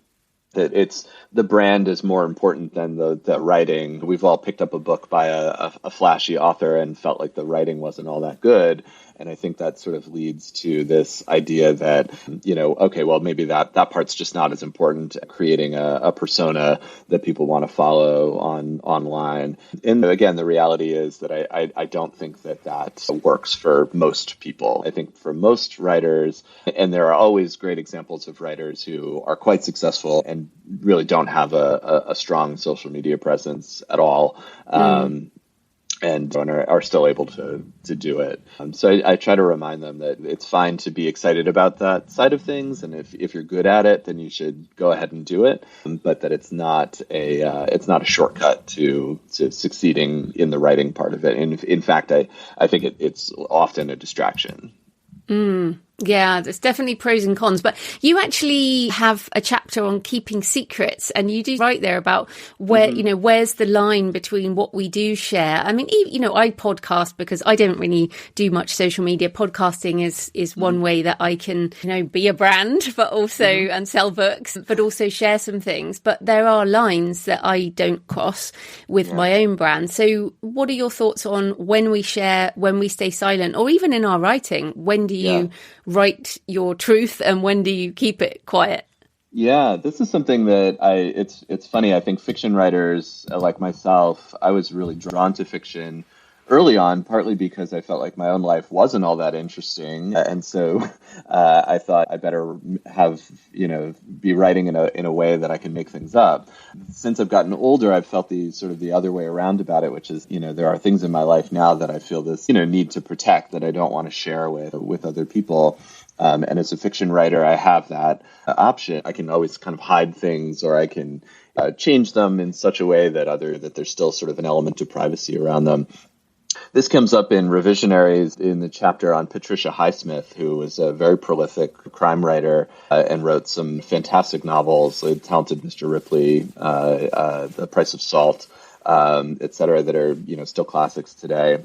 it's the brand is more important than the writing. We've all picked up a book by a flashy author and felt like the writing wasn't all that good. And I think that sort of leads to this idea that, maybe that part's just not as important, creating a persona that people want to follow online. And again, the reality is that I don't think that works for most people. I think for most writers, and there are always great examples of writers who are quite successful and really don't have a strong social media presence at all. And are still able to do it. So I try to remind them that it's fine to be excited about that side of things, and if you're good at it, then you should go ahead and do it. But that it's not a shortcut to succeeding in the writing part of it. And in fact, I think it's often a distraction. Yeah, there's definitely pros and cons, but you actually have a chapter on keeping secrets, and you do write there about where, where's the line between what we do share. I mean, I podcast because I don't really do much social media. Podcasting is one way that I can, be a brand, but also, and sell books, but also share some things. But there are lines that I don't cross with my own brand. So what are your thoughts on when we share, when we stay silent, or even in our writing? When do you write your truth and when do you keep it quiet? Yeah, this is something that it's funny. I think fiction writers like myself, I was really drawn to fiction early on, partly because I felt like my own life wasn't all that interesting. And so I thought I better have, be writing in a way that I can make things up. Since I've gotten older, I've felt the other way around about it, which is, there are things in my life now that I feel this, need to protect that I don't want to share with other people. And as a fiction writer, I have that option. I can always kind of hide things, or I can change them in such a way that there's still sort of an element of privacy around them. This comes up in Revisionaries in the chapter on Patricia Highsmith, who was a very prolific crime writer and wrote some fantastic novels, like Talented Mr. Ripley, The Price of Salt, et cetera, that are, still classics today.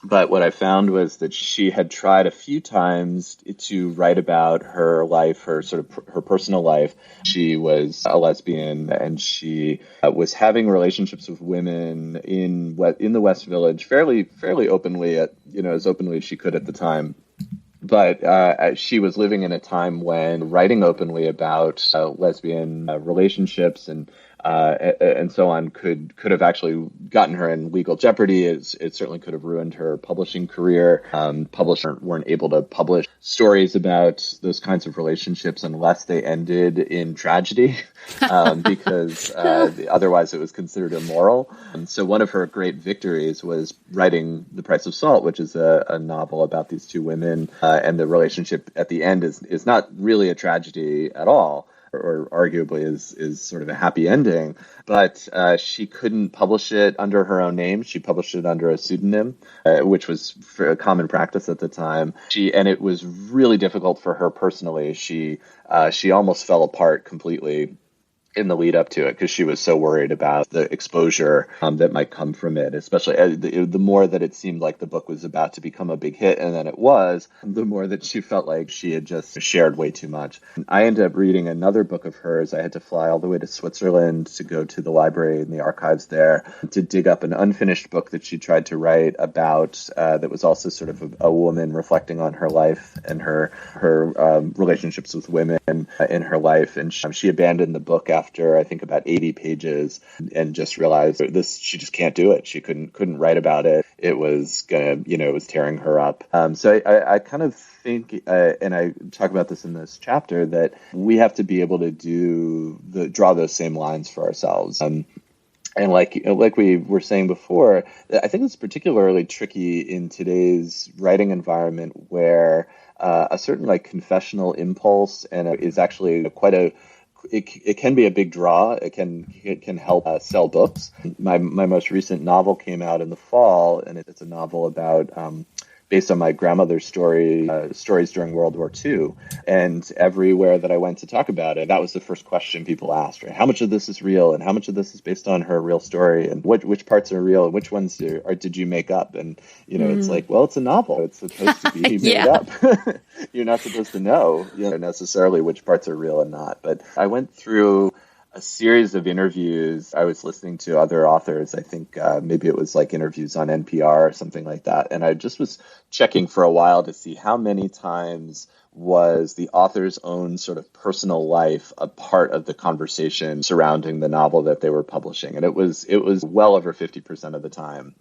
But what I found was that she had tried a few times to write about her life, her personal life. She was a lesbian, and she was having relationships with women in the West Village fairly openly, as openly as she could at the time. But she was living in a time when writing openly about lesbian relationships and so on could have actually gotten her in legal jeopardy. It certainly could have ruined her publishing career. Publishers weren't able to publish stories about those kinds of relationships unless they ended in tragedy, because otherwise it was considered immoral. So one of her great victories was writing The Price of Salt, which is a novel about these two women, and the relationship at the end is not really a tragedy at all. or arguably is sort of a happy ending. But she couldn't publish it under her own name. She published it under a pseudonym, which was a common practice at the time. And it was really difficult for her personally. She almost fell apart completely in the lead up to it because she was so worried about the exposure that might come from it, especially the more that it seemed like the book was about to become a big hit, and then it was, the more that she felt like she had just shared way too much. I ended up reading another book of hers. I had to fly all the way to Switzerland to go to the library and the archives there to dig up an unfinished book that she tried to write about that was also sort of a woman reflecting on her life and her relationships with women in her life. And she abandoned the book after I think about 80 pages and just realized she just can't do it. She couldn't write about it. It was it was tearing her up. So I kind of think, and I talk about this in this chapter, that we have to be able to draw those same lines for ourselves. And like we were saying before, I think it's particularly tricky in today's writing environment where a certain confessional impulse is actually it can be a big draw. It can help sell books. My most recent novel came out in the fall, and it's a novel about based on my grandmother's stories during World War II. And everywhere that I went to talk about it, that was the first question people asked, right? How much of this is real, and how much of this is based on her real story, and which parts are real, and which ones did you make up? And it's like, well, it's a novel. It's supposed to be made up. You're not supposed to know, necessarily which parts are real and not. But I went through a series of interviews. I was listening to other authors. I think maybe it was interviews on NPR or something like that. And I just was checking for a while to see how many times was the author's own sort of personal life a part of the conversation surrounding the novel that they were publishing. And it was well over 50% of the time.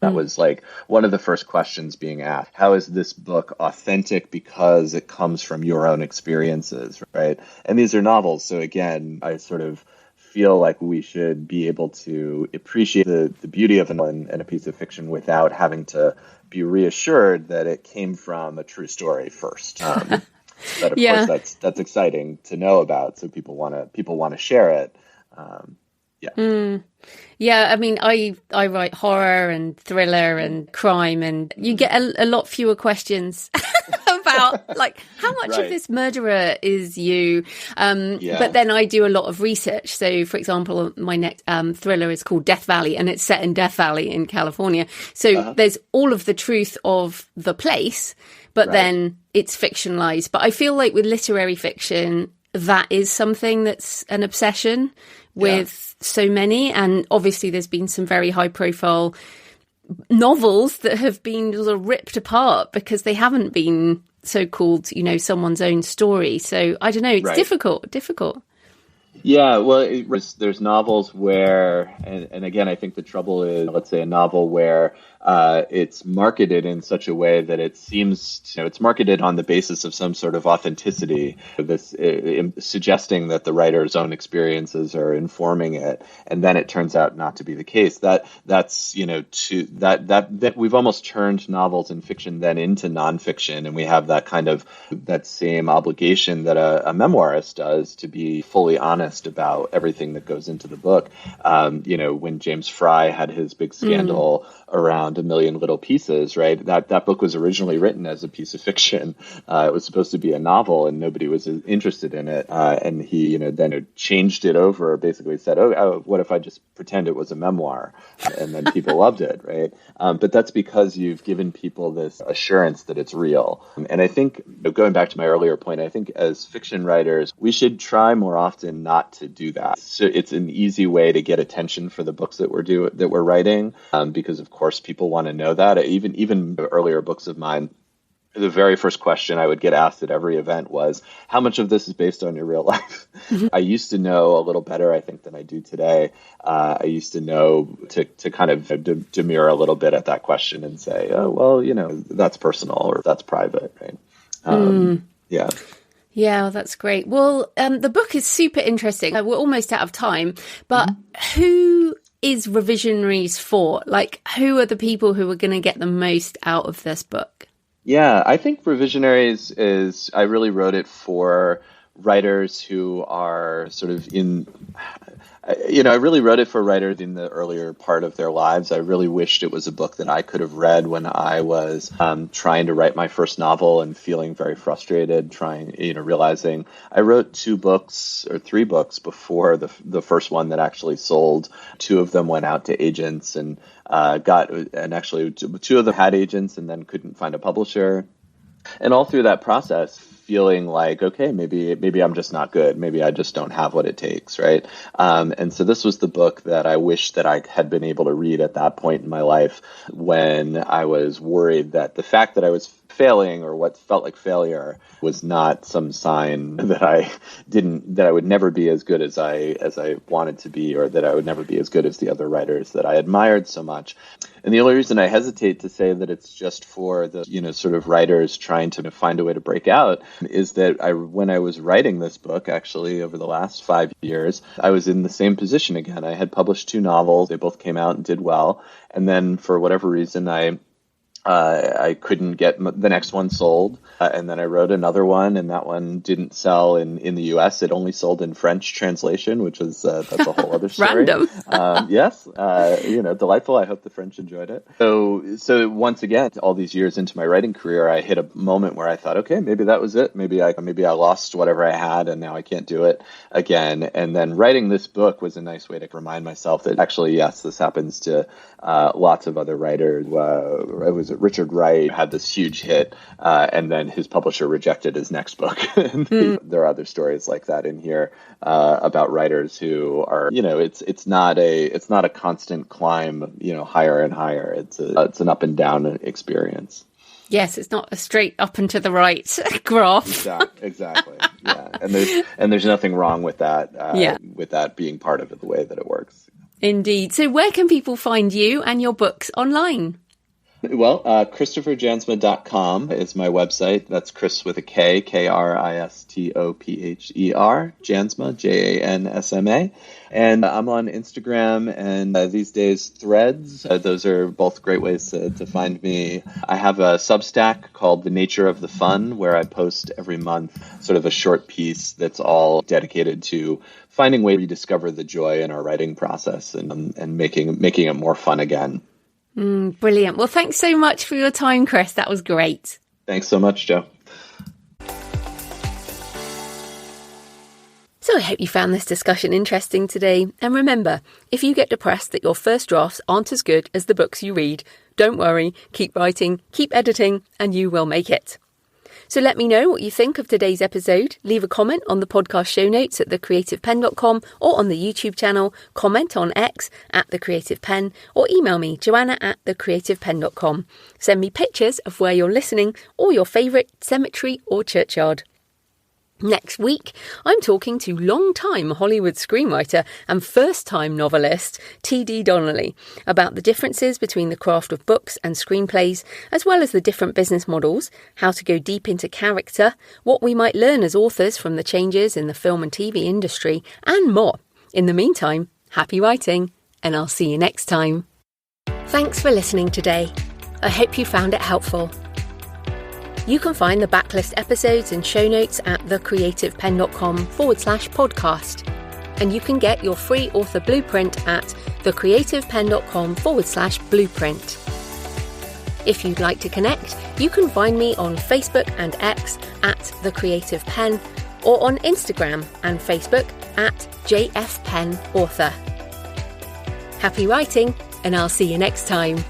That was one of the first questions being asked. How is this book authentic because it comes from your own experiences, right? And these are novels. So again, I sort of feel like we should be able to appreciate the beauty of a piece of fiction without having to be reassured that it came from a true story first. But of course, that's exciting to know about. So people want to share it. Yeah, I mean, I write horror and thriller and crime, and you get a lot fewer questions about how much of this murderer is you. But then I do a lot of research. So, for example, my next thriller is called Death Valley, and it's set in Death Valley in California. So there's all of the truth of the place, but then it's fictionalized. But I feel like with literary fiction, that is something that's an obsession with so many. And obviously there's been some very high profile novels that have been sort of ripped apart because they haven't been so-called, someone's own story. So I don't know, it's difficult. Yeah, well, there's novels where, and again, I think the trouble is, let's say a novel where it's marketed in such a way that it seems, it's marketed on the basis of some sort of authenticity, suggesting that the writer's own experiences are informing it, and then it turns out not to be the case. That's that we've almost turned novels and fiction then into nonfiction, and we have that same obligation that a memoirist does to be fully honest about everything that goes into the book. When James Fry had his big scandal around A Million Little Pieces, right? That book was originally written as a piece of fiction. It was supposed to be a novel, and nobody was interested in it. And he, then changed it over. Basically said, "Oh, what if I just pretend it was a memoir?" And then people loved it, right? But that's because you've given people this assurance that it's real. And I think, going back to my earlier point, I think as fiction writers, we should try more often not to do that. So it's an easy way to get attention for the books that we're writing, because of course people want to know that. Even earlier books of mine, the very first question I would get asked at every event was, how much of this is based on your real life? I used to know a little better, I think, than I do today. I used to know to kind of demur a little bit at that question and say, oh, well, that's personal or that's private, right? Yeah. Yeah, that's great. Well, the book is super interesting. We're almost out of time, but who is Revisionaries for? Who are the people who are going to get the most out of this book? Yeah, I think Revisionaries I really wrote it for writers who are sort of I really wrote it for writers in the earlier part of their lives. I really wished it was a book that I could have read when I was trying to write my first novel and feeling very frustrated, realizing I wrote 2 books or 3 books before the first one that actually sold. 2 of them went out to agents and actually 2 of them had agents and then couldn't find a publisher. And all through that process, feeling like, okay, maybe I'm just not good. Maybe I just don't have what it takes, right? And so this was the book that I wish that I had been able to read at that point in my life when I was worried that the fact that I was failing or what felt like failure was not some sign that I would never be as good as I wanted to be, or that I would never be as good as the other writers that I admired so much. And the only reason I hesitate to say that it's just for the, sort of writers trying to find a way to break out is that when I was writing this book, actually over the last 5 years, I was in the same position again. I had published 2 novels. They both came out and did well. And then for whatever reason, I couldn't get the next one sold. And then I wrote another one, and that one didn't sell in the U.S. It only sold in French translation, which is that's a whole other story. Random. Yes. Delightful. I hope the French enjoyed it. So once again, all these years into my writing career, I hit a moment where I thought, okay, maybe that was it. Maybe I lost whatever I had, and now I can't do it again. And then writing this book was a nice way to remind myself that actually, yes, this happens to lots of other writers. Richard Wright had this huge hit, and then his publisher rejected his next book. There are other stories like that in here about writers who are, it's not a constant climb, higher and higher. It's an up and down experience. Yes, it's not a straight up and to the right graph. Exactly. Yeah, and there's nothing wrong with that. With that being part of it, the way that it works. Indeed. So where can people find you and your books online? Well, KristopherJansma.com is my website. That's Chris with a K, Kristopher, Jansma, Jansma. And I'm on Instagram and these days Threads. Those are both great ways to find me. I have a Substack called The Nature of the Fun, where I post every month sort of a short piece that's all dedicated to finding ways to rediscover the joy in our writing process and making it more fun again. Brilliant. Well, thanks so much for your time, Chris. That was great. Thanks so much, Jo. So I hope you found this discussion interesting today. And remember, if you get depressed that your first drafts aren't as good as the books you read, don't worry, keep writing, keep editing, and you will make it. So let me know what you think of today's episode. Leave a comment on the podcast show notes at thecreativepenn.com or on the YouTube channel, comment on X @thecreativepenn, or email me, joanna@thecreativepenn.com. Send me pictures of where you're listening or your favourite cemetery or churchyard. Next week, I'm talking to long-time Hollywood screenwriter and first-time novelist T.D. Donnelly about the differences between the craft of books and screenplays, as well as the different business models, how to go deep into character, what we might learn as authors from the changes in the film and TV industry, and more. In the meantime, happy writing, and I'll see you next time. Thanks for listening today. I hope you found it helpful. You can find the backlist episodes and show notes at thecreativepenn.com/podcast. And you can get your free author blueprint at thecreativepenn.com/blueprint. If you'd like to connect, you can find me on Facebook and X @thecreativepenn, or on Instagram and Facebook @JFPennAuthor. Happy writing, and I'll see you next time.